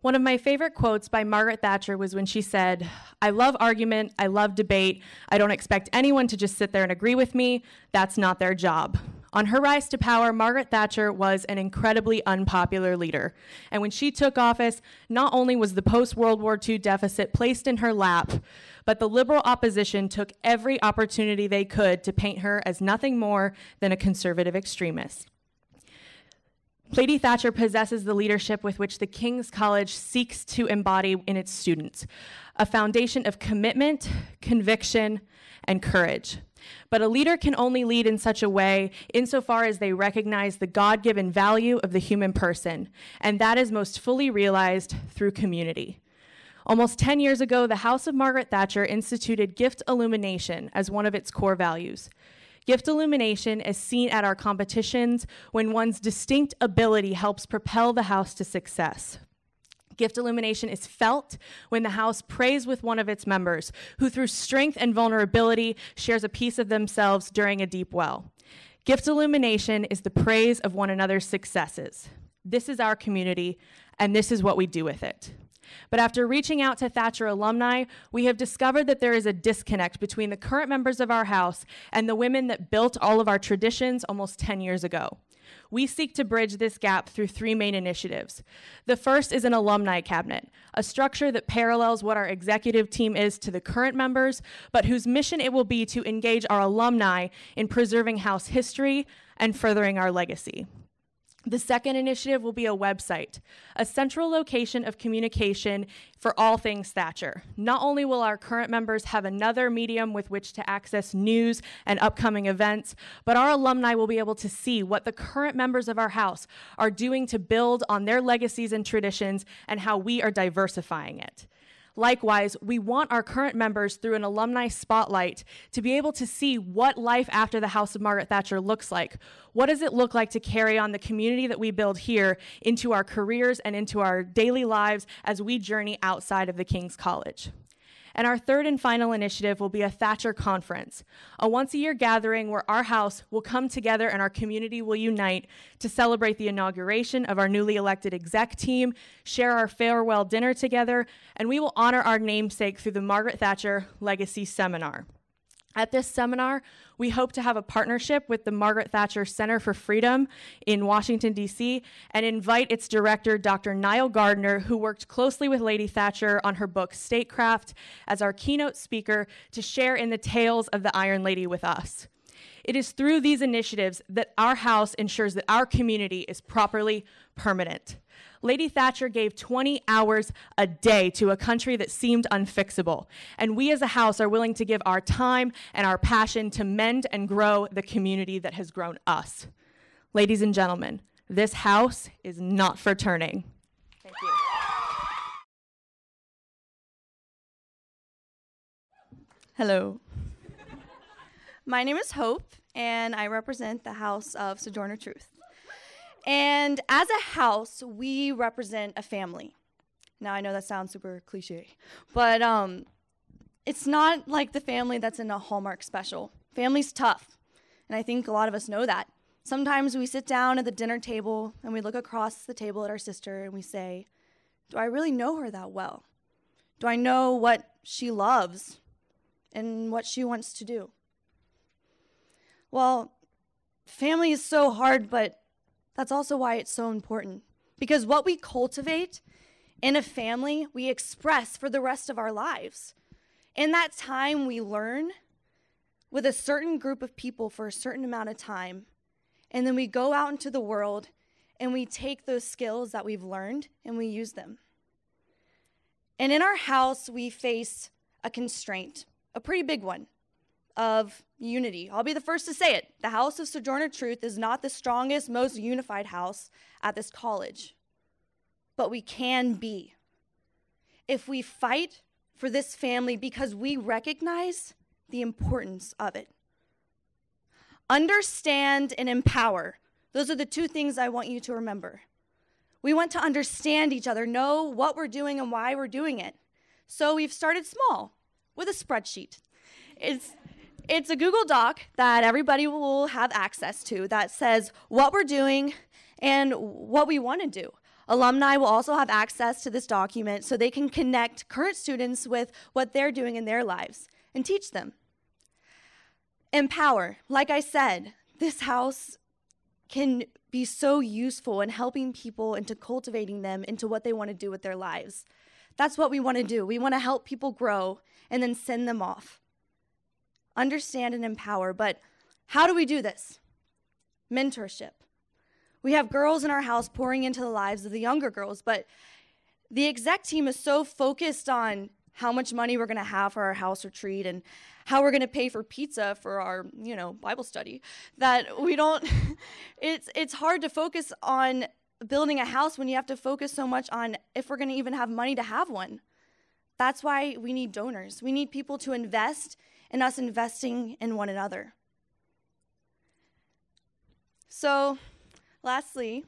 One of my favorite quotes by Margaret Thatcher was when she said, "I love argument, I love debate. I don't expect anyone to just sit there and agree with me. That's not their job." On her rise to power, Margaret Thatcher was an incredibly unpopular leader. And when she took office, not only was the post-World War II deficit placed in her lap, but the liberal opposition took every opportunity they could to paint her as nothing more than a conservative extremist. Lady Thatcher possesses the leadership with which the King's College seeks to embody in its students, a foundation of commitment, conviction, and courage. But a leader can only lead in such a way insofar as they recognize the God-given value of the human person, and that is most fully realized through community. Almost 10 years ago, the House of Margaret Thatcher instituted gift illumination as one of its core values. Gift illumination is seen at our competitions when one's distinct ability helps propel the house to success. Gift illumination is felt when the house prays with one of its members, who through strength and vulnerability shares a piece of themselves during a deep well. Gift illumination is the praise of one another's successes. This is our community, and this is what we do with it. But after reaching out to Thatcher alumni, we have discovered that there is a disconnect between the current members of our house and the women that built all of our traditions almost 10 years ago. We seek to bridge this gap through three main initiatives. The first is an alumni cabinet, a structure that parallels what our executive team is to the current members, but whose mission it will be to engage our alumni in preserving house history and furthering our legacy. The second initiative will be a website, a central location of communication for all things Thatcher. Not only will our current members have another medium with which to access news and upcoming events, but our alumni will be able to see what the current members of our house are doing to build on their legacies and traditions and how we are diversifying it. Likewise, we want our current members, through an alumni spotlight, to be able to see what life after the House of Margaret Thatcher looks like. What does it look like to carry on the community that we build here into our careers and into our daily lives as we journey outside of the King's College? And our third and final initiative will be a Thatcher Conference, a once-a-year gathering where our house will come together and our community will unite to celebrate the inauguration of our newly elected exec team, share our farewell dinner together, and we will honor our namesake through the Margaret Thatcher Legacy Seminar. At this seminar, we hope to have a partnership with the Margaret Thatcher Center for Freedom in Washington, D.C., and invite its director, Dr. Niall Gardner, who worked closely with Lady Thatcher on her book Statecraft, as our keynote speaker to share in the tales of the Iron Lady with us. It is through these initiatives that our house ensures that our community is properly permanent. Lady Thatcher gave 20 hours a day to a country that seemed unfixable, and we as a house are willing to give our time and our passion to mend and grow the community that has grown us. Ladies and gentlemen, this house is not for turning. Thank you. Hello. My name is Hope, and I represent the House of Sojourner Truth. And as a house, we represent a family. Now, I know that sounds super cliche, but it's not like the family that's in a Hallmark special. Family's tough, and I think a lot of us know that. Sometimes we sit down at the dinner table, and we look across the table at our sister, and we say, do I really know her that well? Do I know what she loves and what she wants to do? Well, family is so hard, but that's also why it's so important. Because what we cultivate in a family, we express for the rest of our lives. In that time, we learn with a certain group of people for a certain amount of time. And then we go out into the world and we take those skills that we've learned and we use them. And in our house, we face a constraint, a pretty big one, of unity. I'll be the first to say it. The House of Sojourner Truth is not the strongest, most unified house at this college, but we can be. If we fight for this family because we recognize the importance of it. Understand and empower. Those are the two things I want you to remember. We want to understand each other, know what we're doing and why we're doing it. So we've started small with a spreadsheet. It's a Google Doc that everybody will have access to that says what we're doing and what we want to do. Alumni will also have access to this document so they can connect current students with what they're doing in their lives and teach them. Empower. Like I said, this house can be so useful in helping people into cultivating them into what they want to do with their lives. That's what we want to do. We want to help people grow and then send them off. Understand and empower. But how do we do this? Mentorship. We have girls in our house pouring into the lives of the younger girls, but the exec team is so focused on how much money we're going to have for our house retreat and how we're going to pay for pizza for our, Bible study that we don't, it's hard to focus on building a house when you have to focus so much on if we're going to even have money to have one. That's why we need donors. We need people to invest in us investing in one another. So, lastly,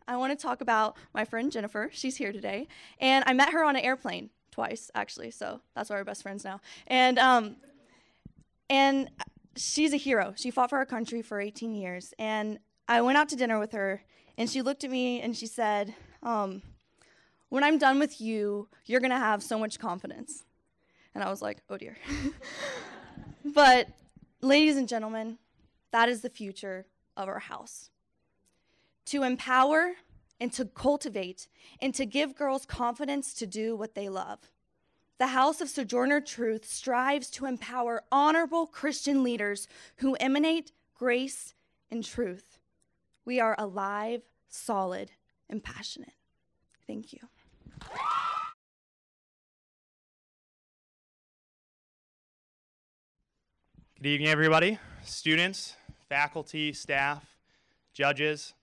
I want to talk about my friend Jennifer. She's here today. And I met her on an airplane twice, actually. So that's why we're best friends now. And she's a hero. She fought for our country for 18 years. And I went out to dinner with her, and she looked at me and she said, when I'm done with you, you're going to have so much confidence. And I was like, oh, dear. But, ladies and gentlemen, that is the future of our house. To empower and to cultivate and to give girls confidence to do what they love. The House of Sojourner Truth strives to empower honorable Christian leaders who emanate grace and truth. We are alive, solid, and passionate. Thank you. Good evening, everybody. Students, faculty, staff, judges.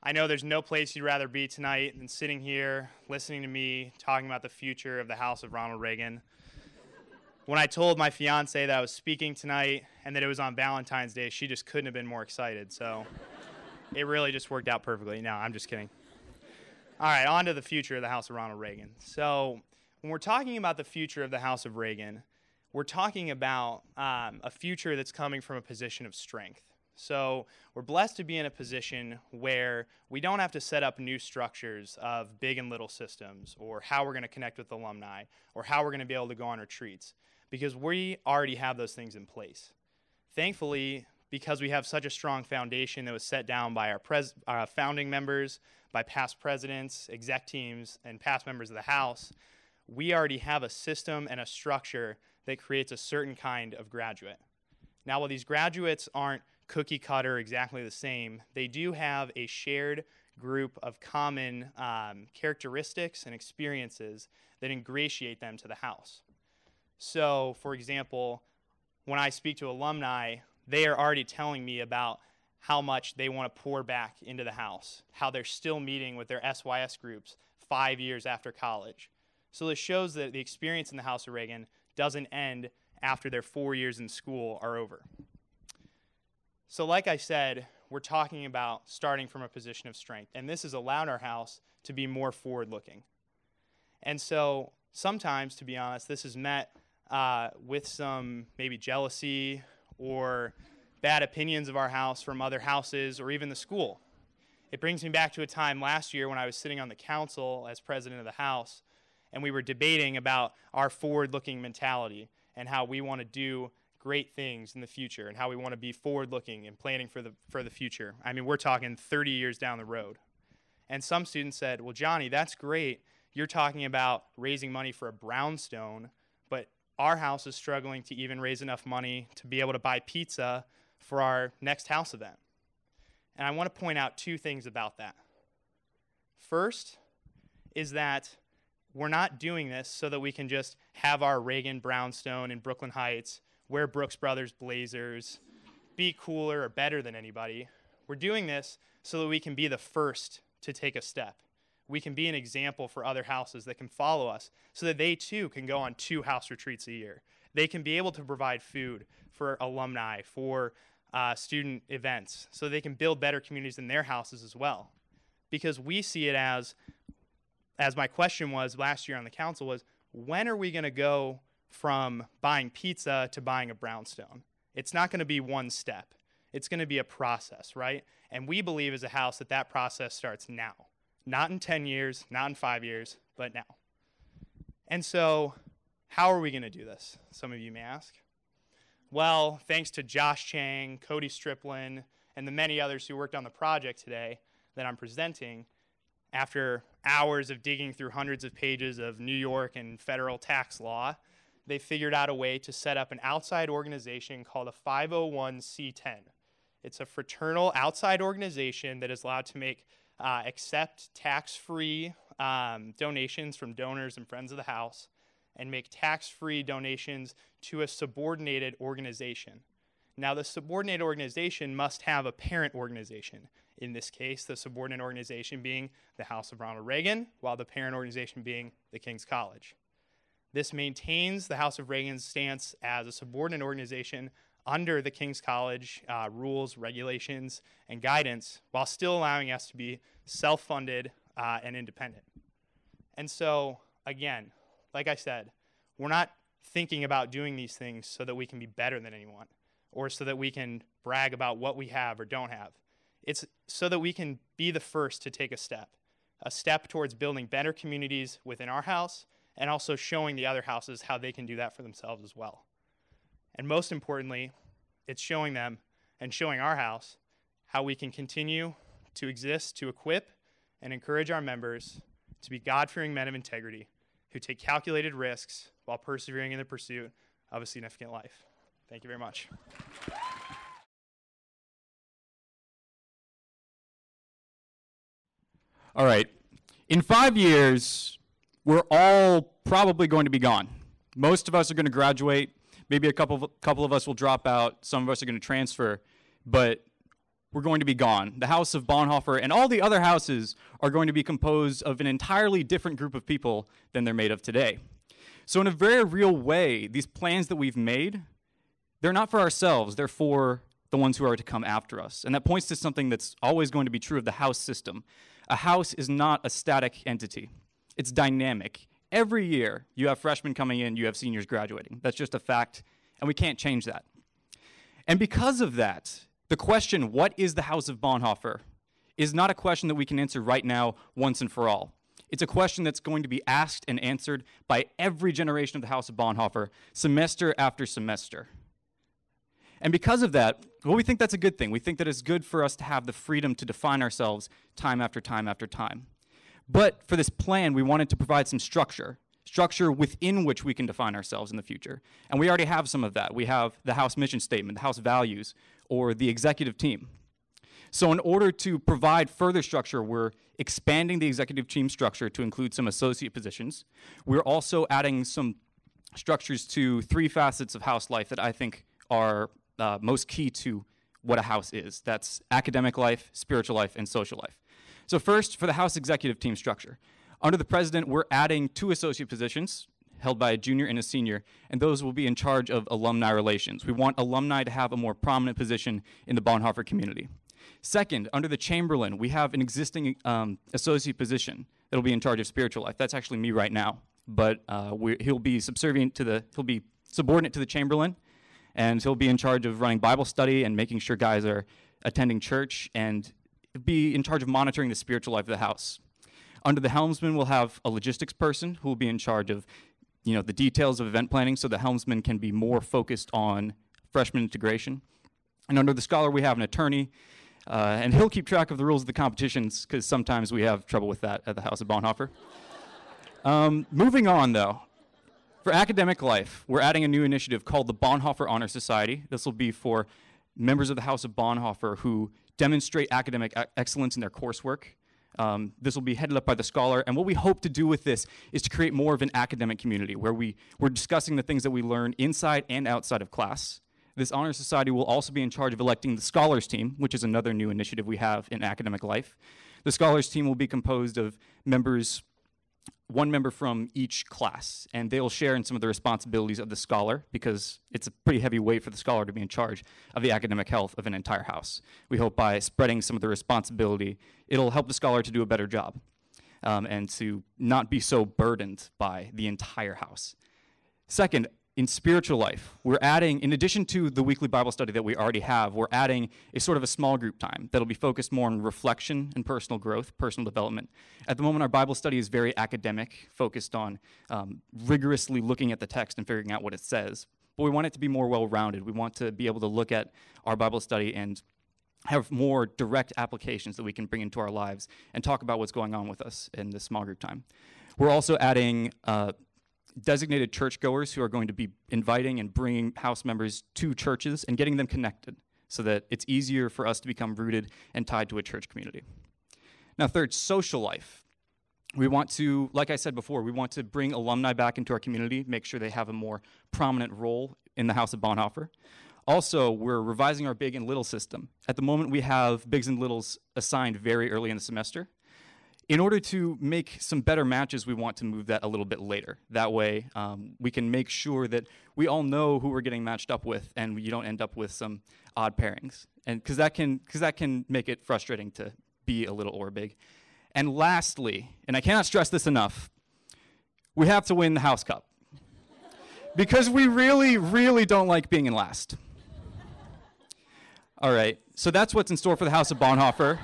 I know there's no place you'd rather be tonight than sitting here, listening to me, talking about the future of the House of Ronald Reagan. When I told my fiance that I was speaking tonight and that it was on Valentine's Day, she just couldn't have been more excited. So it really just worked out perfectly. No, I'm just kidding. All right, on to the future of the House of Ronald Reagan. So when we're talking about the future of the House of Reagan, we're talking about a future that's coming from a position of strength. So we're blessed to be in a position where we don't have to set up new structures of big and little systems or how we're going to connect with alumni or how we're going to be able to go on retreats because we already have those things in place. Thankfully, because we have such a strong foundation that was set down by our founding members, by past presidents, exec teams, and past members of the House, we already have a system and a structure that creates a certain kind of graduate. Now, while these graduates aren't cookie cutter exactly the same, they do have a shared group of common characteristics and experiences that ingratiate them to the House. So, for example, when I speak to alumni, they are already telling me about how much they want to pour back into the House, how they're still meeting with their SYS groups 5 years after college. So this shows that the experience in the House of Reagan doesn't end after their 4 years in school are over. So like I said, we're talking about starting from a position of strength, and this has allowed our house to be more forward-looking. And so sometimes, to be honest, this is met with some maybe jealousy or bad opinions of our house from other houses or even the school. It brings me back to a time last year when I was sitting on the council as president of the House, and we were debating about our forward-looking mentality and how we want to do great things in the future and how we want to be forward-looking and planning for the future. I mean, we're talking 30 years down the road. And some students said, well, Johnny, that's great. You're talking about raising money for a brownstone, but our house is struggling to even raise enough money to be able to buy pizza for our next house event. And I want to point out two things about that. First is that we're not doing this so that we can just have our Reagan brownstone in Brooklyn Heights, wear Brooks Brothers blazers, be cooler or better than anybody. We're doing this so that we can be the first to take a step. We can be an example for other houses that can follow us so that they too can go on 2 house retreats a year. They can be able to provide food for alumni, for student events, so they can build better communities in their houses as well. Because we see it as my question was last year on the council was, when are we going to go from buying pizza to buying a brownstone? It's not going to be one step. It's going to be a process, right? And we believe as a house that process starts now. Not in 10 years, not in 5 years, but now. And so, how are we going to do this? Some of you may ask. Well, thanks to Josh Chang, Cody Striplin, and the many others who worked on the project today that I'm presenting, after hours of digging through hundreds of pages of New York and federal tax law, they figured out a way to set up an outside organization called a 501c10. It's a fraternal outside organization that is allowed to accept tax-free donations from donors and friends of the house and make tax-free donations to a subordinated organization. Now, the subordinated organization must have a parent organization. In this case, the subordinate organization being the House of Ronald Reagan, while the parent organization being the King's College. This maintains the House of Reagan's stance as a subordinate organization under the King's College rules, regulations, and guidance, while still allowing us to be self-funded and independent. And so, again, like I said, we're not thinking about doing these things so that we can be better than anyone or so that we can brag about what we have or don't have. It's so that we can be the first to take a step towards building better communities within our house and also showing the other houses how they can do that for themselves as well. And most importantly, it's showing them and showing our house how we can continue to exist to equip and encourage our members to be God-fearing men of integrity who take calculated risks while persevering in the pursuit of a significant life. Thank you very much. All right. In 5 years, we're all probably going to be gone. Most of us are going to graduate. Maybe a couple of us will drop out. Some of us are going to transfer. But we're going to be gone. The House of Bonhoeffer and all the other houses are going to be composed of an entirely different group of people than they're made of today. So in a very real way, these plans that we've made, they're not for ourselves. They're for the ones who are to come after us. And that points to something that's always going to be true of the house system. A house is not a static entity. It's dynamic. Every year, you have freshmen coming in, you have seniors graduating. That's just a fact, and we can't change that. And because of that, the question, what is the House of Bonhoeffer, is not a question that we can answer right now once and for all. It's a question that's going to be asked and answered by every generation of the House of Bonhoeffer, semester after semester. And because of that, well, we think that's a good thing. We think that it's good for us to have the freedom to define ourselves time after time after time. But for this plan, we wanted to provide some structure within which we can define ourselves in the future. And we already have some of that. We have the House mission statement, the House values, or the executive team. So in order to provide further structure, we're expanding the executive team structure to include some associate positions. We're also adding some structures to 3 facets of house life that I think are most key to what a house is. That's academic life, spiritual life, and social life. So first, for the House executive team structure. Under the president, we're adding 2 associate positions held by a junior and a senior, and those will be in charge of alumni relations. We want alumni to have a more prominent position in the Bonhoeffer community. Second, under the Chamberlain, we have an existing associate position that will be in charge of spiritual life. That's actually me right now, but he'll be subordinate to the Chamberlain, and he'll be in charge of running Bible study and making sure guys are attending church, and be in charge of monitoring the spiritual life of the house. Under the helmsman, we'll have a logistics person who will be in charge of the details of event planning so the helmsman can be more focused on freshman integration. And under the scholar, we have an attorney, and he'll keep track of the rules of the competitions because sometimes we have trouble with that at the House of Bonhoeffer. Moving on, though. For academic life, we're adding a new initiative called the Bonhoeffer Honor Society. This will be for members of the House of Bonhoeffer who demonstrate academic excellence in their coursework. This will be headed up by the scholar, and what we hope to do with this is to create more of an academic community where we're discussing the things that we learn inside and outside of class. This honor society will also be in charge of electing the scholars team, which is another new initiative we have in academic life. The scholars team will be composed of one member from each class, and they'll share in some of the responsibilities of the scholar because it's a pretty heavy weight for the scholar to be in charge of the academic health of an entire house. We hope by spreading some of the responsibility, it'll help the scholar to do a better job and to not be so burdened by the entire house. Second, in spiritual life, we're adding, in addition to the weekly Bible study that we already have, we're adding a sort of a small group time that'll be focused more on reflection and personal growth, personal development. At the moment, our Bible study is very academic, focused on rigorously looking at the text and figuring out what it says. But we want it to be more well-rounded. We want to be able to look at our Bible study and have more direct applications that we can bring into our lives and talk about what's going on with us in this small group time. We're also adding designated churchgoers who are going to be inviting and bringing house members to churches and getting them connected so that it's easier for us to become rooted and tied to a church community. Now, third, social life. We want to, like I said before, we want to bring alumni back into our community, make sure they have a more prominent role in the House of Bonhoeffer. Also, we're revising our big and little system. At the moment, we have bigs and littles assigned very early in the semester. In order to make some better matches, we want to move that a little bit later. That way, we can make sure that we all know who we're getting matched up with, and you don't end up with some odd pairings. And because that can make it frustrating to be a little or big. And lastly, and I cannot stress this enough, we have to win the House Cup. Because we really, really don't like being in last. All right, so that's what's in store for the House of Bonhoeffer.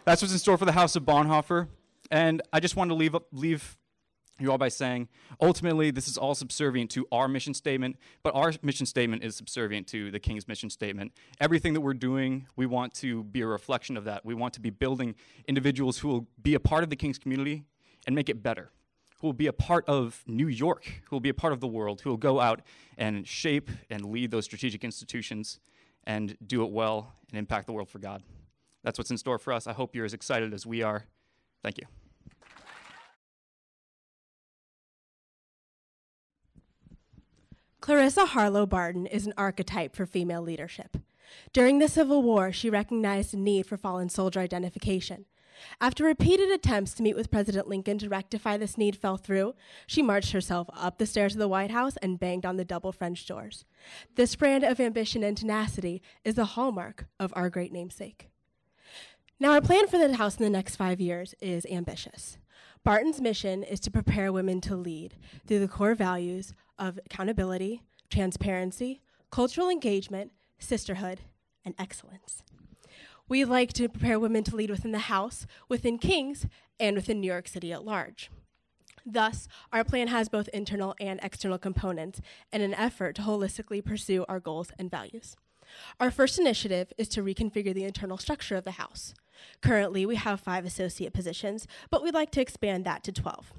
That's what's in store for the House of Bonhoeffer. And I just wanted to leave you all by saying, ultimately, this is all subservient to our mission statement, but our mission statement is subservient to the King's mission statement. Everything that we're doing, we want to be a reflection of that. We want to be building individuals who will be a part of the King's community and make it better, who will be a part of New York, who will be a part of the world, who will go out and shape and lead those strategic institutions and do it well and impact the world for God. That's what's in store for us. I hope you're as excited as we are. Thank you. Clarissa Harlow Barton is an archetype for female leadership. During the Civil War, she recognized a need for fallen soldier identification. After repeated attempts to meet with President Lincoln to rectify this need fell through, she marched herself up the stairs of the White House and banged on the double French doors. This brand of ambition and tenacity is the hallmark of our great namesake. Now, our plan for the House in the next 5 years is ambitious. Barton's mission is to prepare women to lead through the core values of accountability, transparency, cultural engagement, sisterhood, and excellence. We'd like to prepare women to lead within the House, within King's, and within New York City at large. Thus, our plan has both internal and external components in an effort to holistically pursue our goals and values. Our first initiative is to reconfigure the internal structure of the House. Currently, we have 5 associate positions, but we'd like to expand that to 12.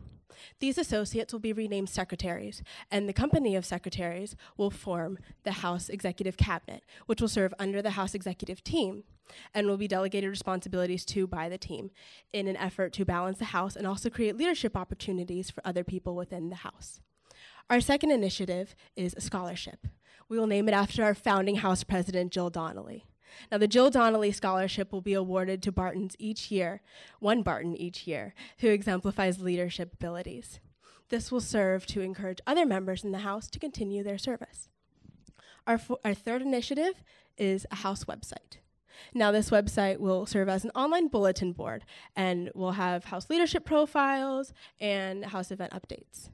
These associates will be renamed secretaries, and the company of secretaries will form the House Executive Cabinet, which will serve under the House Executive Team and will be delegated responsibilities to by the team in an effort to balance the House and also create leadership opportunities for other people within the House. Our second initiative is a scholarship. We will name it after our founding House President, Jill Donnelly. Now, the Jill Donnelly Scholarship will be awarded to Bartons each year, one Barton each year, who exemplifies leadership abilities. This will serve to encourage other members in the House to continue their service. Our third initiative is a House website. Now, this website will serve as an online bulletin board and will have House leadership profiles and House event updates.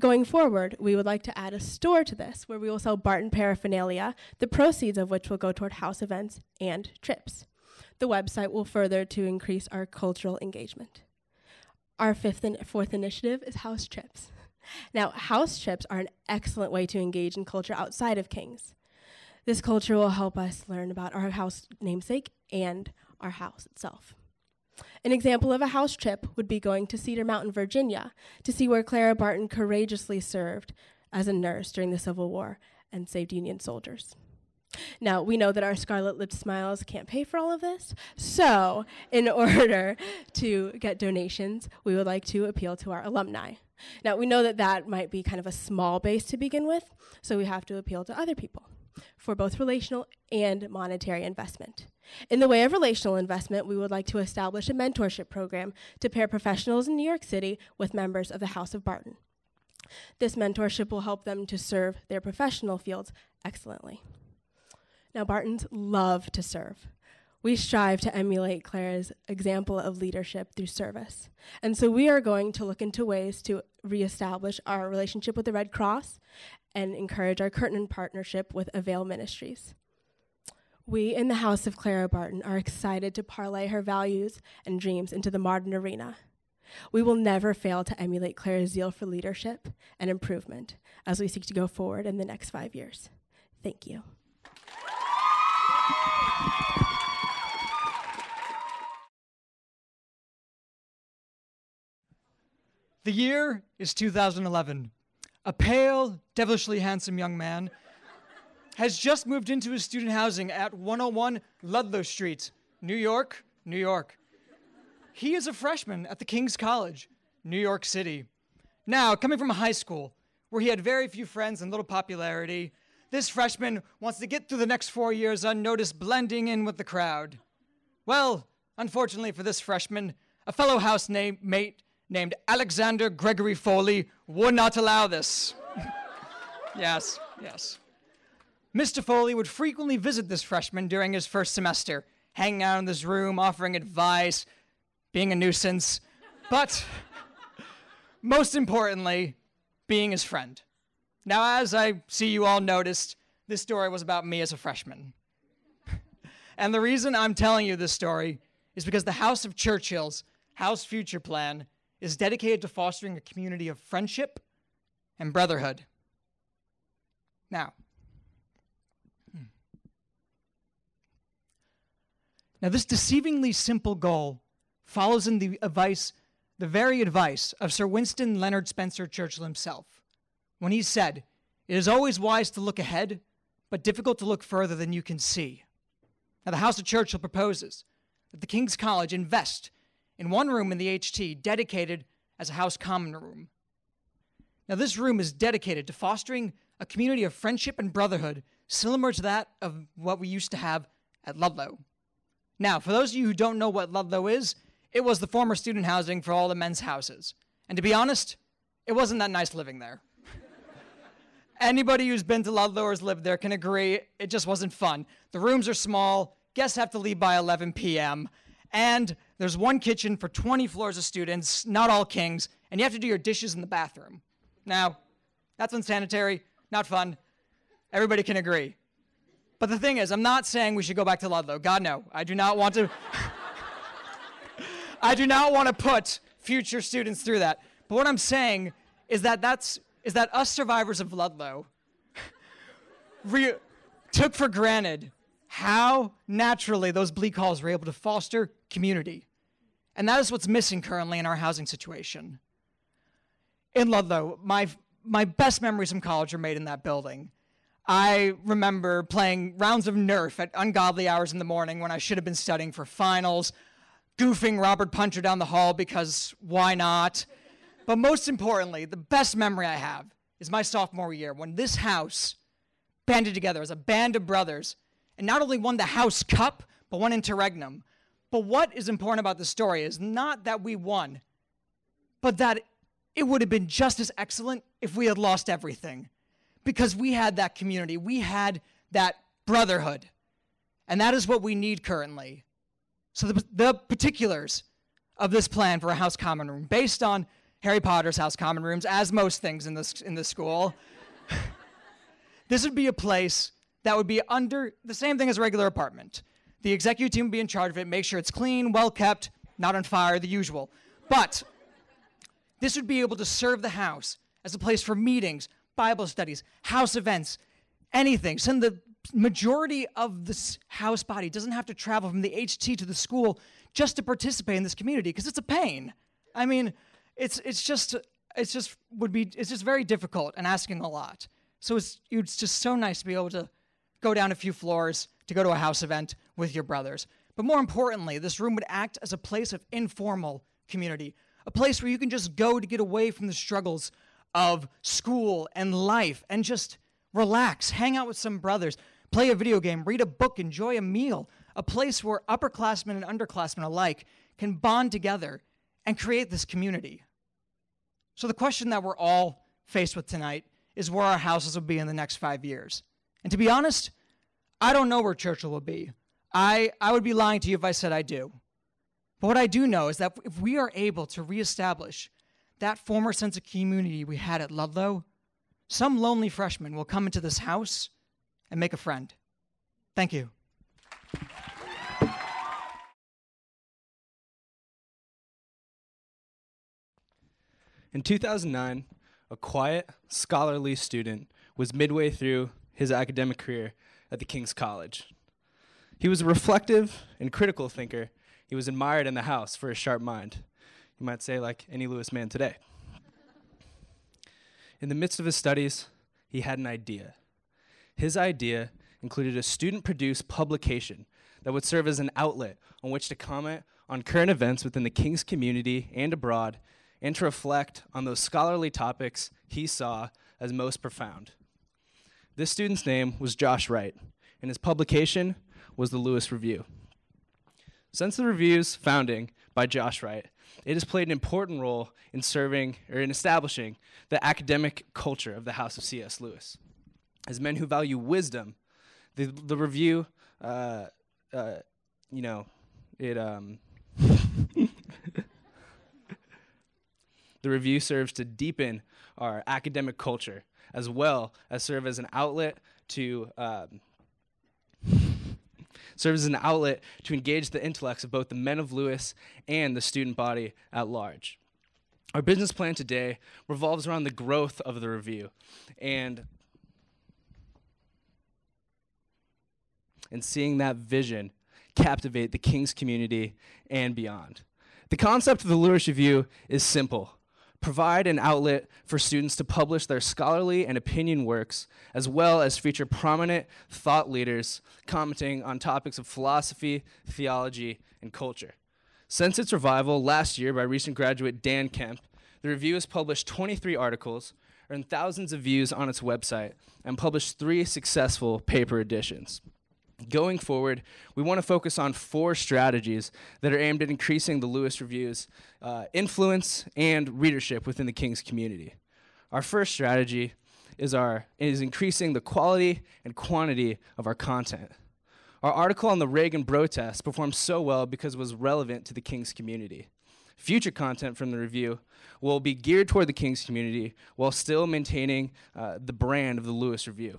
Going forward, we would like to add a store to this where we will sell Barton paraphernalia, the proceeds of which will go toward House events and trips. The website will further to increase our cultural engagement. Our fourth initiative is House trips. Now, House trips are an excellent way to engage in culture outside of King's. This culture will help us learn about our House namesake and our House itself. An example of a House trip would be going to Cedar Mountain, Virginia, to see where Clara Barton courageously served as a nurse during the Civil War and saved Union soldiers. Now, we know that our scarlet-lipped smiles can't pay for all of this, so in order to get donations, we would like to appeal to our alumni. Now, we know that that might be kind of a small base to begin with, so we have to appeal to other people for both relational and monetary investment. In the way of relational investment, we would like to establish a mentorship program to pair professionals in New York City with members of the House of Barton. This mentorship will help them to serve their professional fields excellently. Now, Bartons love to serve. We strive to emulate Clara's example of leadership through service. And so we are going to look into ways to reestablish our relationship with the Red Cross and encourage our current partnership with Avail Ministries. We in the House of Clara Barton are excited to parlay her values and dreams into the modern arena. We will never fail to emulate Clara's zeal for leadership and improvement as we seek to go forward in the next 5 years. Thank you. The year is 2011. A pale, devilishly handsome young man has just moved into his student housing at 101 Ludlow Street, New York, New York. He is a freshman at the King's College, New York City. Now, coming from a high school where he had very few friends and little popularity, this freshman wants to get through the next 4 years unnoticed, blending in with the crowd. Well, unfortunately for this freshman, a fellow housemate named Alexander Gregory Foley would not allow this. Yes. Mr. Foley would frequently visit this freshman during his first semester, hanging out in this room, offering advice, being a nuisance, but most importantly, being his friend. Now, as I see you all noticed, this story was about me as a freshman. And the reason I'm telling you this story is because the House of Churchill's House Future Plan is dedicated to fostering a community of friendship and brotherhood. Now, this deceivingly simple goal follows in the very advice of Sir Winston Leonard Spencer Churchill himself, when he said, "It is always wise to look ahead, but difficult to look further than you can see." Now, the House of Churchill proposes that the King's College invest in one room in the HT dedicated as a house common room. Now, this room is dedicated to fostering a community of friendship and brotherhood similar to that of what we used to have at Ludlow. Now, for those of you who don't know what Ludlow is, it was the former student housing for all the men's houses. And to be honest, it wasn't that nice living there. Anybody who's been to Ludlow or has lived there can agree it just wasn't fun. The rooms are small, guests have to leave by 11 p.m., and there's one kitchen for 20 floors of students, not all kings, and you have to do your dishes in the bathroom. Now, that's unsanitary, not fun. Everybody can agree. But the thing is, I'm not saying we should go back to Ludlow. God, no. I do not want to put future students through that. But what I'm saying is that us survivors of Ludlow took for granted how naturally those bleak halls were able to foster community. And that is what's missing currently in our housing situation. In Ludlow, my best memories from college are made in that building. I remember playing rounds of Nerf at ungodly hours in the morning when I should have been studying for finals, goofing Robert Puncher down the hall because why not? But most importantly, the best memory I have is my sophomore year when this house banded together as a band of brothers and not only won the House Cup, but won interregnum. But what is important about this story is not that we won, but that it would have been just as excellent if we had lost everything. Because we had that community, we had that brotherhood. And that is what we need currently. So the particulars of this plan for a house common room, based on Harry Potter's house common rooms, as most things in this school, this would be a place that would be under the same thing as a regular apartment. The executive team would be in charge of it, make sure it's clean, well kept, not on fire, the usual. But this would be able to serve the house as a place for meetings, Bible studies, house events, anything. So the majority of this house body doesn't have to travel from the HT to the school just to participate in this community because it's a pain. I mean, it's just very difficult and asking a lot. So it's just so nice to be able to go down a few floors to go to a house event with your brothers. But more importantly, this room would act as a place of informal community, a place where you can just go to get away from the struggles of school and life and just relax, hang out with some brothers, play a video game, read a book, enjoy a meal, a place where upperclassmen and underclassmen alike can bond together and create this community. So the question that we're all faced with tonight is where our houses will be in the next 5 years. And to be honest, I don't know where Churchill will be. I would be lying to you if I said I do. But what I do know is that if we are able to reestablish that former sense of community we had at Ludlow, some lonely freshman will come into this house and make a friend. Thank you. In 2009, a quiet, scholarly student was midway through his academic career at the King's College. He was a reflective and critical thinker. He was admired in the house for his sharp mind. You might say like any Lewis man today. In the midst of his studies, he had an idea. His idea included a student-produced publication that would serve as an outlet on which to comment on current events within the King's community and abroad, and to reflect on those scholarly topics he saw as most profound. This student's name was Josh Wright, and his publication was the Lewis Review. Since the Review's founding by Josh Wright, it has played an important role in serving or in establishing the academic culture of the House of C.S. Lewis. As men who value wisdom, the Review, the Review serves to deepen our academic culture, as well as serve as an outlet to engage the intellects of both the men of Lewis and the student body at large. Our business plan today revolves around the growth of the Review and seeing that vision captivate the King's community and beyond. The concept of the Lewis Review is simple. Provide an outlet for students to publish their scholarly and opinion works, as well as feature prominent thought leaders commenting on topics of philosophy, theology, and culture. Since its revival last year by recent graduate Dan Kemp, the Review has published 23 articles, earned thousands of views on its website, and published 3 successful paper editions. Going forward, we want to focus on 4 strategies that are aimed at increasing the Lewis Review's influence and readership within the King's community. Our first strategy is increasing the quality and quantity of our content. Our article on the Reagan Bro test performed so well because it was relevant to the King's community. Future content from the Review will be geared toward the King's community while still maintaining the brand of the Lewis Review.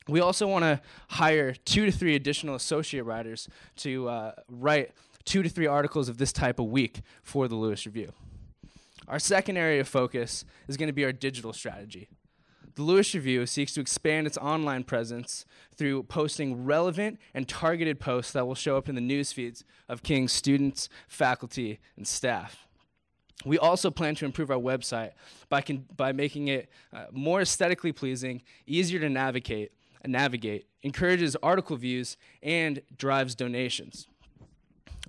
We also want to hire 2 to 3 additional associate writers to write 2 to 3 articles of this type a week for the Lewis Review. Our second area of focus is going to be our digital strategy. The Lewis Review seeks to expand its online presence through posting relevant and targeted posts that will show up in the news feeds of King's students, faculty, and staff. We also plan to improve our website by making it more aesthetically pleasing, easier to navigate, encourages article views, and drives donations.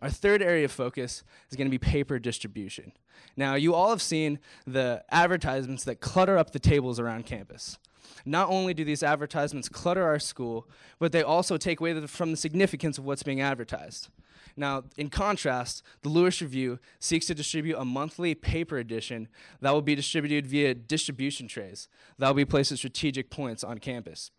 Our third area of focus is going to be paper distribution. Now, you all have seen the advertisements that clutter up the tables around campus. Not only do these advertisements clutter our school, but they also take away from the significance of what's being advertised. Now, in contrast, the Lewis Review seeks to distribute a monthly paper edition that will be distributed via distribution trays that will be placed at strategic points on campus.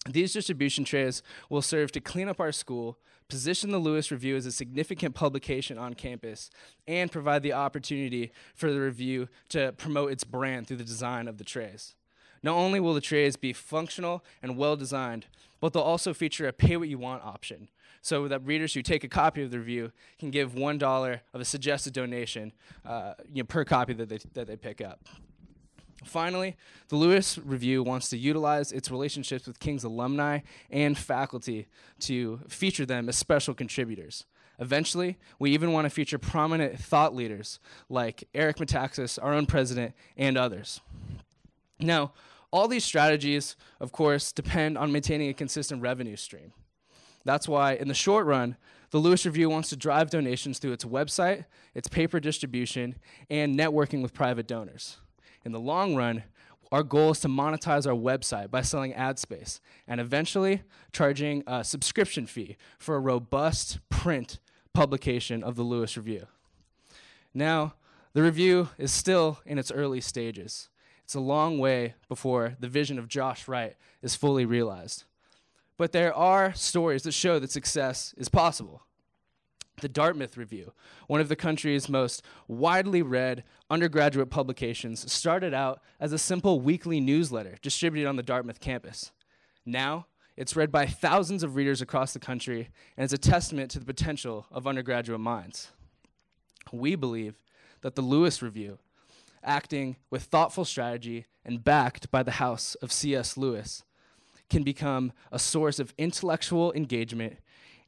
These distribution trays will serve to clean up our school, position the Lewis Review as a significant publication on campus, and provide the opportunity for the Review to promote its brand through the design of the trays. Not only will the trays be functional and well-designed, but they'll also feature a pay-what-you-want option, so that readers who take a copy of the Review can give $1 of a suggested donation per copy that they pick up. Finally, the Lewis Review wants to utilize its relationships with King's alumni and faculty to feature them as special contributors. Eventually, we even want to feature prominent thought leaders like Eric Metaxas, our own president, and others. Now, all these strategies, of course, depend on maintaining a consistent revenue stream. That's why, in the short run, the Lewis Review wants to drive donations through its website, its paper distribution, and networking with private donors. In the long run, our goal is to monetize our website by selling ad space and eventually charging a subscription fee for a robust print publication of the Lewis Review. Now, the Review is still in its early stages. It's a long way before the vision of Josh Wright is fully realized. But there are stories that show that success is possible. The Dartmouth Review, one of the country's most widely read undergraduate publications, started out as a simple weekly newsletter distributed on the Dartmouth campus. Now, it's read by thousands of readers across the country and is a testament to the potential of undergraduate minds. We believe that the Lewis Review, acting with thoughtful strategy and backed by the house of C.S. Lewis, can become a source of intellectual engagement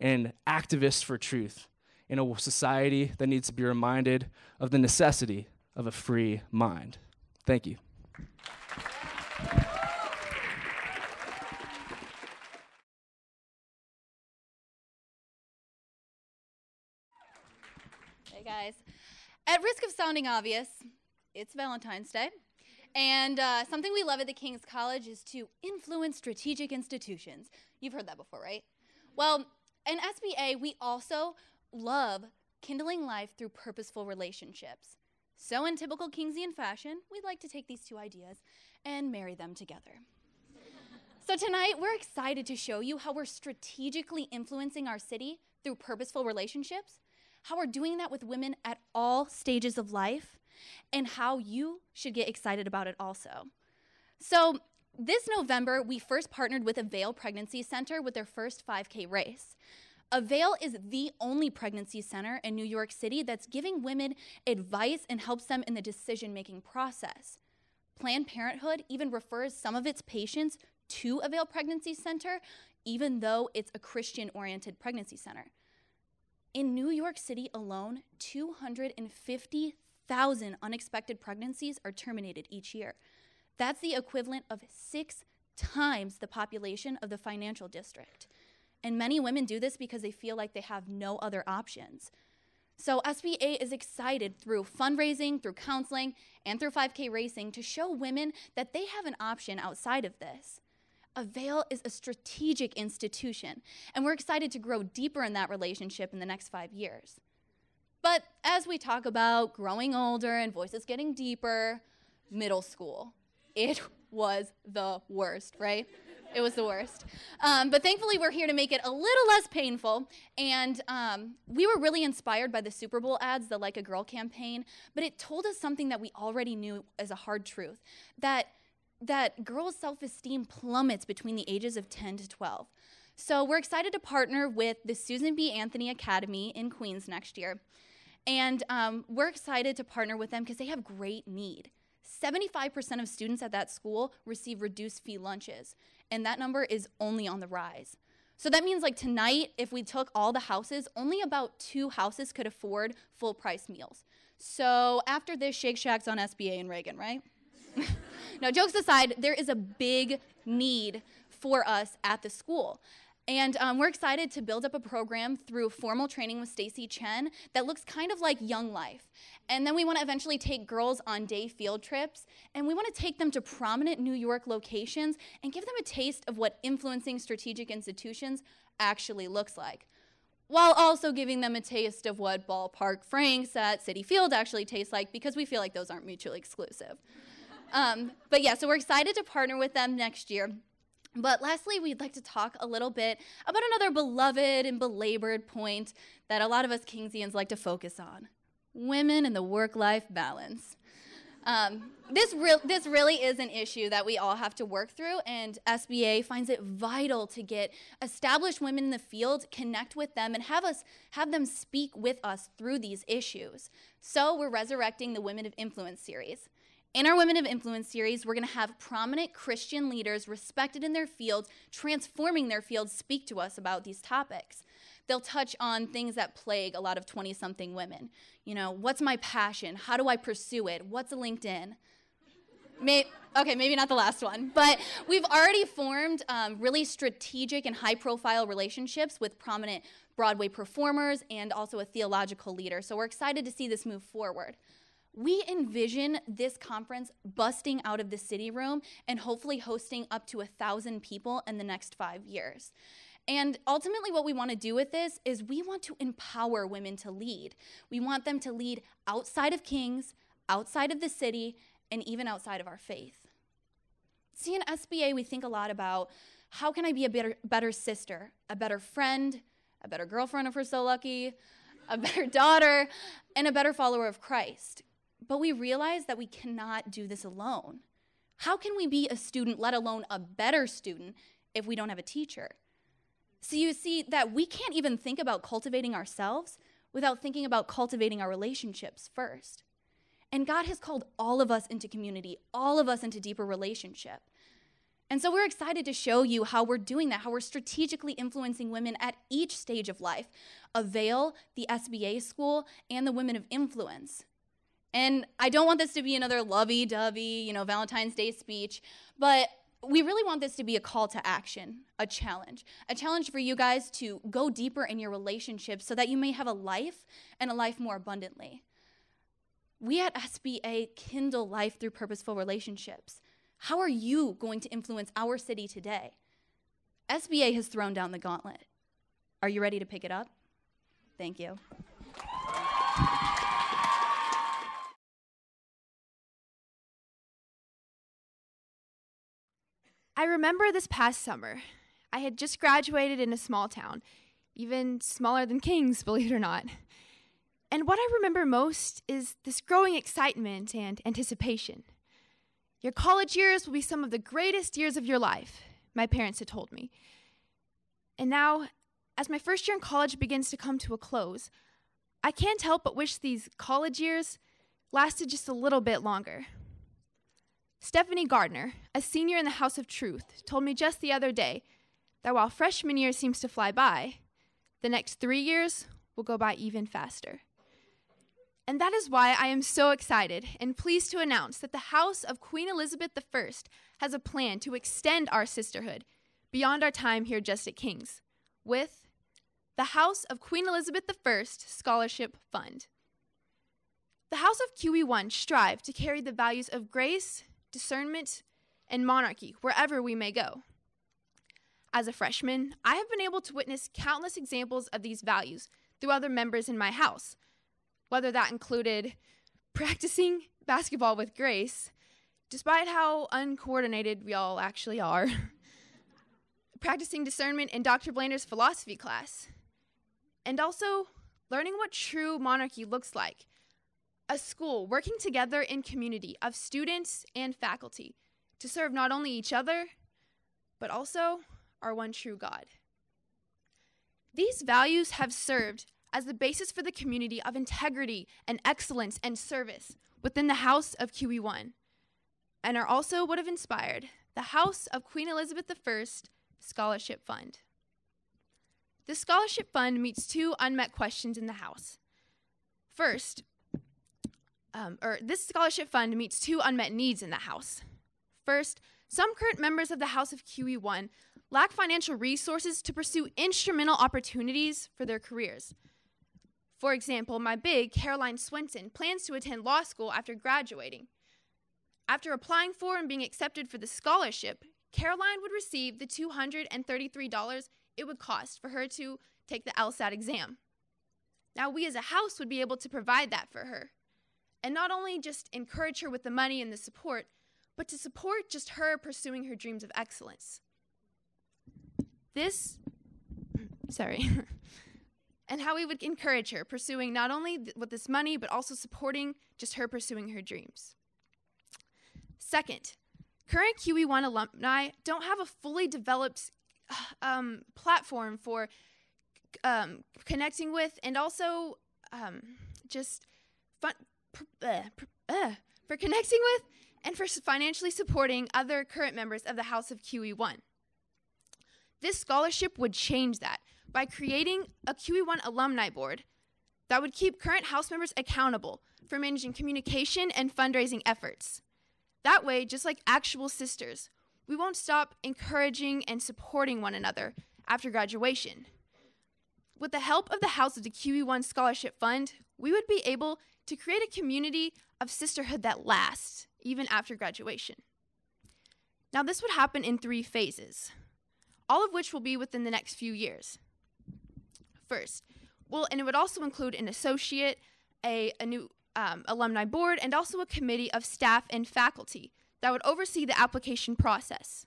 and activists for truth in a society that needs to be reminded of the necessity of a free mind. Thank you. Hey guys. At risk of sounding obvious, it's Valentine's Day. And something we love at the King's College is to influence strategic institutions. You've heard that before, right? Well, in SBA, we also love kindling life through purposeful relationships. So in typical Kingsian fashion, we'd like to take these two ideas and marry them together. So tonight, we're excited to show you how we're strategically influencing our city through purposeful relationships, how we're doing that with women at all stages of life, and how you should get excited about it also. So this November, we first partnered with Avail Pregnancy Center with their first 5K race. Avail is the only pregnancy center in New York City that's giving women advice and helps them in the decision-making process. Planned Parenthood even refers some of its patients to Avail Pregnancy Center, even though it's a Christian-oriented pregnancy center. In New York City alone, 250,000 unexpected pregnancies are terminated each year. That's the equivalent of 6 times the population of the financial district. And many women do this because they feel like they have no other options. So SBA is excited through fundraising, through counseling, and through 5K racing to show women that they have an option outside of this. Avail is a strategic institution, and we're excited to grow deeper in that relationship in the next 5 years. But as we talk about growing older and voices getting deeper, middle school, it was the worst, right? It was the worst. But thankfully, we're here to make it a little less painful. And we were really inspired by the Super Bowl ads, the Like a Girl campaign. But it told us something that we already knew as a hard truth, that girls' self-esteem plummets between the ages of 10 to 12. So we're excited to partner with the Susan B. Anthony Academy in Queens next year. And we're excited to partner with them because they have great need. 75% of students at that school receive reduced fee lunches, and that number is only on the rise. So that means like tonight, if we took all the houses, only about 2 houses could afford full price meals. So after this, Shake Shack's on SBA and Reagan, right? No, jokes aside, there is a big need for us at the school. And we're excited to build up a program through formal training with Stacy Chen that looks kind of like Young Life. And then we want to eventually take girls on day field trips, and we want to take them to prominent New York locations and give them a taste of what influencing strategic institutions actually looks like, while also giving them a taste of what Ballpark Franks at Citi Field actually tastes like, because we feel like those aren't mutually exclusive. But yeah, so we're excited to partner with them next year. But lastly, we'd like to talk a little bit about another beloved and belabored point that a lot of us Kingsians like to focus on: women and the work-life balance. This really is an issue that we all have to work through, and SBA finds it vital to get established women in the field, connect with them, and have them speak with us through these issues. So we're resurrecting the Women of Influence series. In our Women of Influence series, we're going to have prominent Christian leaders respected in their fields, transforming their fields, speak to us about these topics. They'll touch on things that plague a lot of 20-something women. You know, what's my passion? How do I pursue it? What's a LinkedIn? Okay, maybe not the last one, but we've already formed really strategic and high-profile relationships with prominent Broadway performers and also a theological leader. So we're excited to see this move forward. We envision this conference busting out of the city room and hopefully hosting up to 1,000 people in the next 5 years. And ultimately what we want to do with this is we want to empower women to lead. We want them to lead outside of Kings, outside of the city, and even outside of our faith. See, in SBA, we think a lot about how can I be a better sister, a better friend, a better girlfriend if we're so lucky, a better daughter, and a better follower of Christ. But we realize that we cannot do this alone. How can we be a student, let alone a better student, if we don't have a teacher? So you see that we can't even think about cultivating ourselves without thinking about cultivating our relationships first. And God has called all of us into community, all of us into deeper relationship. And so we're excited to show you how we're doing that, how we're strategically influencing women at each stage of life, Avail, the SBA school, and the Women of Influence. And I don't want this to be another lovey-dovey, Valentine's Day speech, but we really want this to be a call to action, a challenge for you guys to go deeper in your relationships so that you may have a life and a life more abundantly. We at SBA kindle life through purposeful relationships. How are you going to influence our city today? SBA has thrown down the gauntlet. Are you ready to pick it up? Thank you. I remember this past summer. I had just graduated in a small town, even smaller than Kings, believe it or not. And what I remember most is this growing excitement and anticipation. Your college years will be some of the greatest years of your life, my parents had told me. And now, as my first year in college begins to come to a close, I can't help but wish these college years lasted just a little bit longer. Stephanie Gardner, a senior in the House of Truth, told me just the other day that while freshman year seems to fly by, the next 3 years will go by even faster. And that is why I am so excited and pleased to announce that the House of Queen Elizabeth I has a plan to extend our sisterhood beyond our time here just at King's with the House of Queen Elizabeth I Scholarship Fund. The House of QE1 strive to carry the values of grace, discernment, and monarchy wherever we may go. As a freshman, I have been able to witness countless examples of these values through other members in my house, whether that included practicing basketball with grace, despite how uncoordinated we all actually are, practicing discernment in Dr. Blander's philosophy class, and also learning what true monarchy looks like. A school working together in community of students and faculty to serve not only each other, but also our one true God. These values have served as the basis for the community of integrity and excellence and service within the House of QE1, and are also what have inspired the House of Queen Elizabeth I Scholarship Fund. This scholarship fund meets two unmet questions in the House. This scholarship fund meets two unmet needs in the House. First, some current members of the House of QE1 lack financial resources to pursue instrumental opportunities for their careers. For example, my big, Caroline Swenson, plans to attend law school after graduating. After applying for and being accepted for the scholarship, Caroline would receive the $233 it would cost for her to take the LSAT exam. Now, we as a house would be able to provide that for her, and not only just encourage her with the money and the support, but to support just her pursuing her dreams of excellence. And how we would encourage her pursuing not only with this money, but also supporting just her pursuing her dreams. Second, current QE1 alumni don't have a fully developed platform for connecting with and also for connecting with and for financially supporting other current members of the House of QE1. This scholarship would change that by creating a QE1 alumni board that would keep current House members accountable for managing communication and fundraising efforts. That way, just like actual sisters, we won't stop encouraging and supporting one another after graduation. With the help of the House of the QE1 Scholarship Fund, we would be able to create a community of sisterhood that lasts, even after graduation. Now, this would happen in 3 phases, all of which will be within the next few years. First, and it would also include an associate, a new alumni board, and also a committee of staff and faculty that would oversee the application process.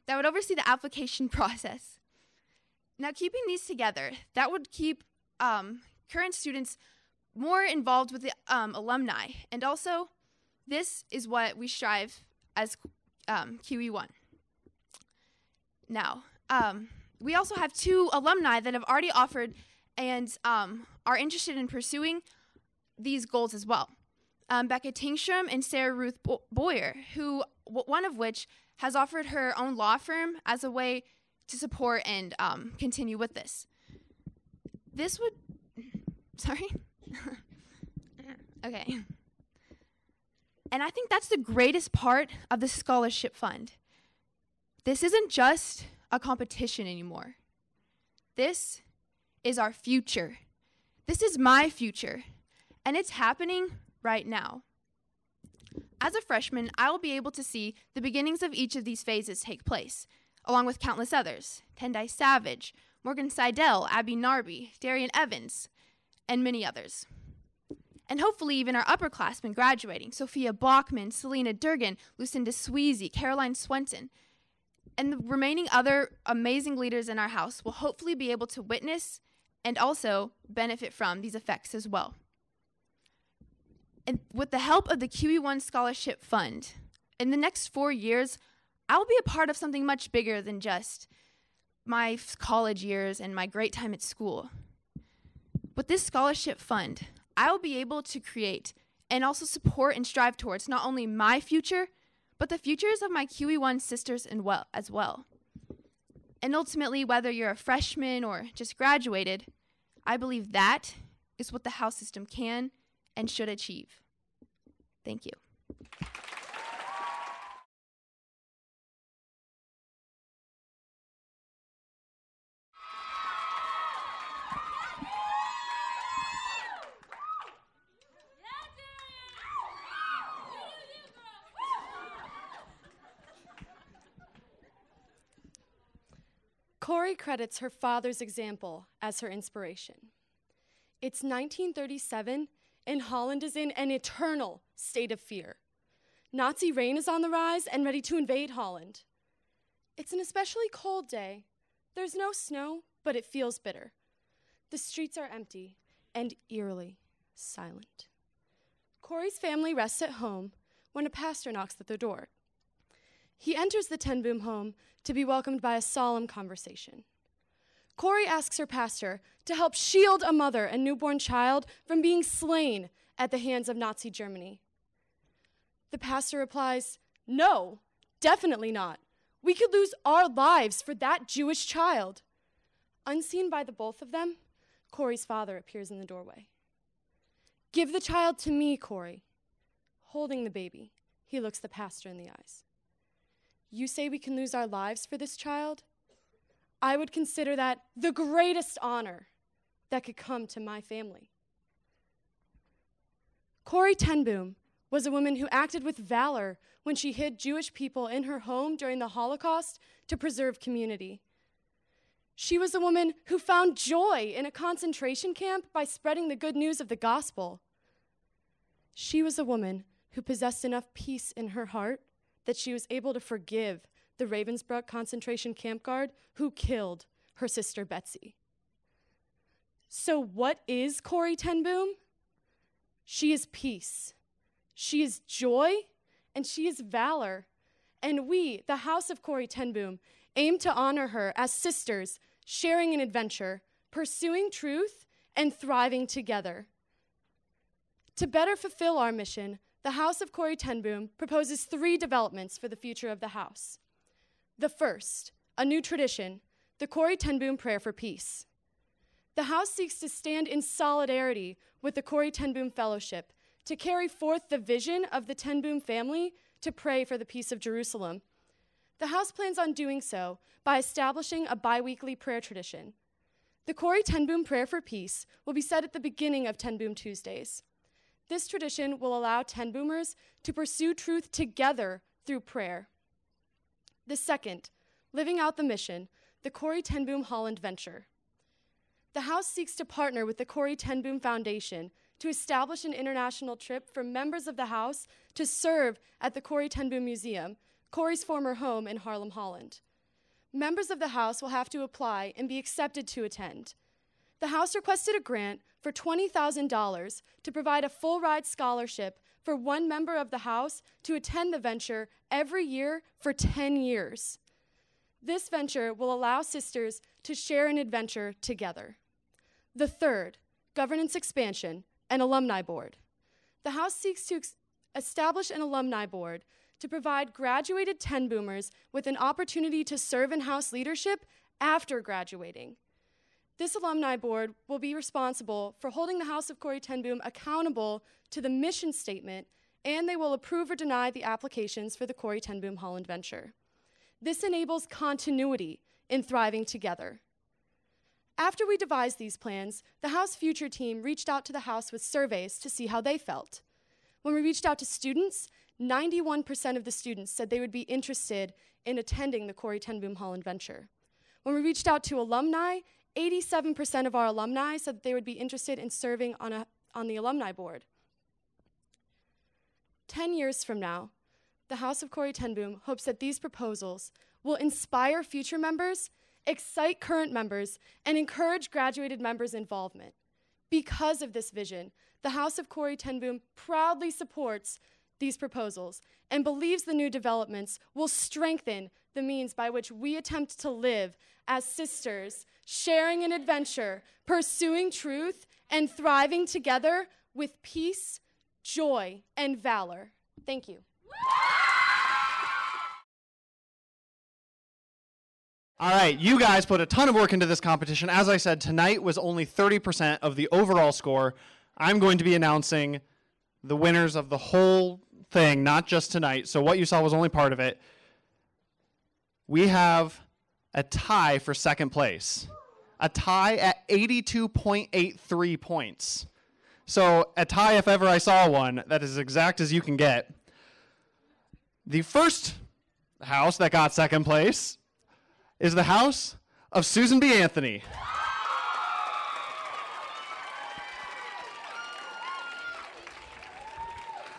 That would oversee the application process. Now, keeping these together, that would keep current students more involved with the alumni. And also, this is what we strive as QE1. Now, we also have 2 alumni that have already offered and are interested in pursuing these goals as well. Becca Tingstrom and Sarah Ruth Boyer, who one of which has offered her own law firm as a way to support and continue with this. This would, sorry? Okay. And I think that's the greatest part of the scholarship fund. This isn't just a competition anymore. This is our future. This is my future, and it's happening right now. As a freshman, I will be able to see the beginnings of each of these phases take place, along with countless others: Tendai Savage, Morgan Seidel, Abby Narby, Darian Evans, and many others. And hopefully even our upperclassmen graduating: Sophia Bachman, Selena Durgan, Lucinda Sweezy, Caroline Swenson. And the remaining other amazing leaders in our house will hopefully be able to witness and also benefit from these effects as well. And with the help of the QE1 Scholarship Fund, in the next 4 years, I will be a part of something much bigger than just my college years and my great time at school. With this scholarship fund, I will be able to create and also support and strive towards not only my future, but the futures of my QE1 sisters as well. And ultimately, whether you're a freshman or just graduated, I believe that is what the house system can and should achieve. Thank you. Corey credits her father's example as her inspiration. It's 1937, and Holland is in an eternal state of fear. Nazi reign is on the rise and ready to invade Holland. It's an especially cold day. There's no snow, but it feels bitter. The streets are empty and eerily silent. Corey's family rests at home when a pastor knocks at their door. He enters the Ten Boom home to be welcomed by a solemn conversation. Corey asks her pastor to help shield a mother and newborn child from being slain at the hands of Nazi Germany. The pastor replies, "No, definitely not. We could lose our lives for that Jewish child." Unseen by the both of them, Corey's father appears in the doorway. "Give the child to me, Corey." Holding the baby, he looks the pastor in the eyes. "You say we can lose our lives for this child? I would consider that the greatest honor that could come to my family." Corey Ten Boom was a woman who acted with valor when she hid Jewish people in her home during the Holocaust to preserve community. She was a woman who found joy in a concentration camp by spreading the good news of the gospel. She was a woman who possessed enough peace in her heart that she was able to forgive the Ravensbrück concentration camp guard who killed her sister Betsy. So what is Corey Ten Boom? She is peace, she is joy, and she is valor. And we, the House of Corey Ten Boom, aim to honor her as sisters, sharing an adventure, pursuing truth, and thriving together. To better fulfill our mission, the House of Corey Ten Boom proposes 3 developments for the future of the House. The first, a new tradition, the Corey Ten Boom Prayer for Peace. The House seeks to stand in solidarity with the Corey Ten Boom Fellowship to carry forth the vision of the Ten Boom family to pray for the peace of Jerusalem. The House plans on doing so by establishing a bi-weekly prayer tradition. The Corey Ten Boom Prayer for Peace will be said at the beginning of Ten Boom Tuesdays. This tradition will allow Ten Boomers to pursue truth together through prayer. The second, living out the mission, the Corey Ten Boom Holland Venture. The House seeks to partner with the Corey Ten Boom Foundation to establish an international trip for members of the House to serve at the Corey Ten Boom Museum, Corey's former home in Haarlem, Holland. members of the House will have to apply and be accepted to attend. The House requested a grant for $20,000 to provide a full-ride scholarship for one member of the House to attend the venture every year for 10 years. This venture will allow sisters to share an adventure together. The third, governance expansion, and alumni board. The House seeks to establish an alumni board to provide graduated 10 boomers with an opportunity to serve in House leadership after graduating. This alumni board will be responsible for holding the House of Corrie ten Boom accountable to the mission statement, and they will approve or deny the applications for the Corrie ten Boom Holland venture. This enables continuity in thriving together. After we devised these plans, the House Future team reached out to the House with surveys to see how they felt. When we reached out to students, 91% of the students said they would be interested in attending the Corrie ten Boom Holland venture. When we reached out to alumni, 87% of our alumni said that they would be interested in serving on the alumni board. 10 years from now, the House of Corrie ten Boom hopes that these proposals will inspire future members, excite current members, and encourage graduated members' involvement. Because of this vision, the House of Corrie ten Boom proudly supports these proposals and believes the new developments will strengthen the means by which we attempt to live as sisters, sharing an adventure, pursuing truth, and thriving together with peace, joy, and valor. Thank you. All right, you guys put a ton of work into this competition. As I said, tonight was only 30% of the overall score. I'm going to be announcing the winners of the whole thing, not just tonight. So what you saw was only part of it. We have a tie for second place. A tie at 82.83 points. So a tie, if ever I saw one, that is as exact as you can get. The first house that got second place is the house of Susan B. Anthony.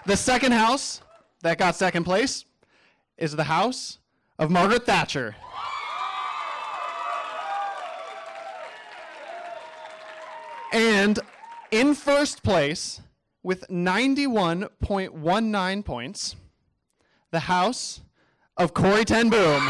The second house that got second place is the house of Margaret Thatcher. And in first place, with 91.19 points, the house of Corrie ten Boom.